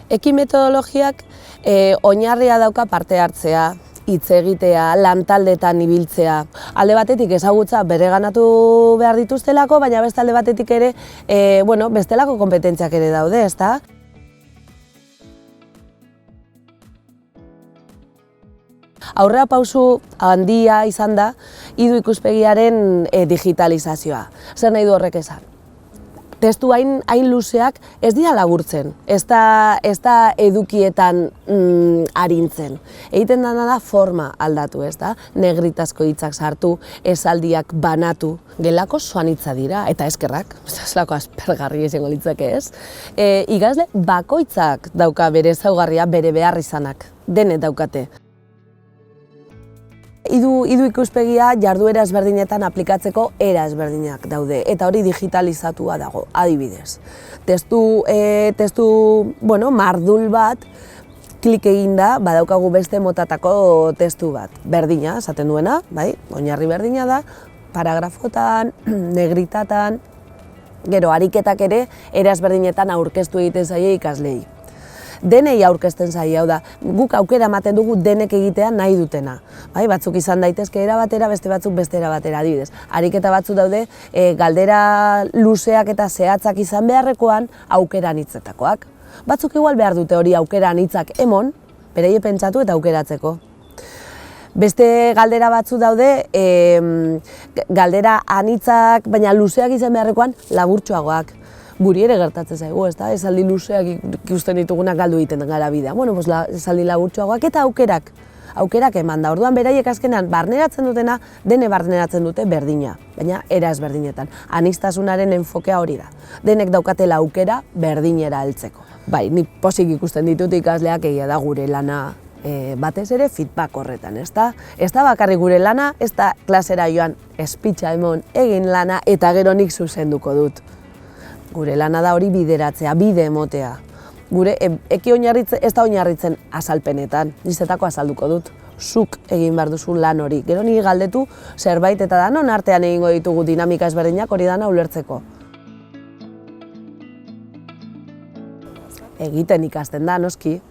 Eki metodologiak oinarria dauka parte hartzea, hitz egitea, lantaldetan ibiltzea. Alde batetik ezagutza bereganatu behar dituztelako, baina beste alde batetik ere bestelako konpetentziak ere daude, ezta? Aurrera pausu handia izan da hidu ikuspegiaren digitalizazioa. Zer nahi du horrek esan? Testu hain luzeak ez dira laburtzen, ez da edukietan arintzen. Egiten dena da forma aldatu, ez da? Negritazko hitzak sartu, esaldiak banatu, gelako soanitza dira, eta eskerrak, eslako aspergarri izango litzake ez. Ikasle bakoitzak dauka bere ezaugarria, bere behar izanak, denek daukate. Hidu ikuspegia jarduera ezberdinetan aplikatzeko era ezberdinak daude, eta hori digitalizatua dago, adibidez. Testu mardul bat, klik eginda, badaukagu beste motatako testu bat. Berdina, esaten duena, bai, oinarri berdina da, paragrafotan, negritatan, gero ariketak ere, era ezberdinetan aurkeztu egiten zaie ikaslei. Denei aurkezten zaie, hau da, guk aukera ematen dugu denek egitea nahi dutena. Bai, batzuk izan daitezke era batera, beste batzuk beste era batera, adibidez. Ariketa batzuk daude, galdera luzeak eta zehatzak izan beharrekoan aukera anitzetakoak. Batzuk igual behar dute hori aukera anitzak emon, bereie pentsatu eta aukeratzeko. Beste galdera batzuk daude, galdera anitzak, baina luzeak izan beharrekoan laburtsuagoak. Guri ere gertatzen zaigu, ezta? Esaldi luzeak ikusten ditugunak galdu egiten gara bidea. Esaldi laburtsuagoak eta aukerak eman da. Orduan beraiek azkenean barneratzen dutena, dene barneratzen dute berdina, baina era ezberdinetan. Aniztasunaren enfokea hori da. Denek daukatela aukera berdinera heltzeko. Bai, ni pozik ikusten ditut ikasleak egia da gure lana batez ere feedback horretan, ezta? Ez da bakarrik gure lana, ez da klasera joan espitxa emon egin lana eta gero nik zuzenduko dut. Gure lana da hori bideratzea, bide emotea. Gure eki ez da oinarritzen azalpenetan, nizetako azalduko dut. Zuk egin behar duzun lan hori. Gero niri galdetu zerbait eta danon artean egingo ditugu dinamika ezberdinak hori dana ulertzeko. Egiten ikasten da, noski.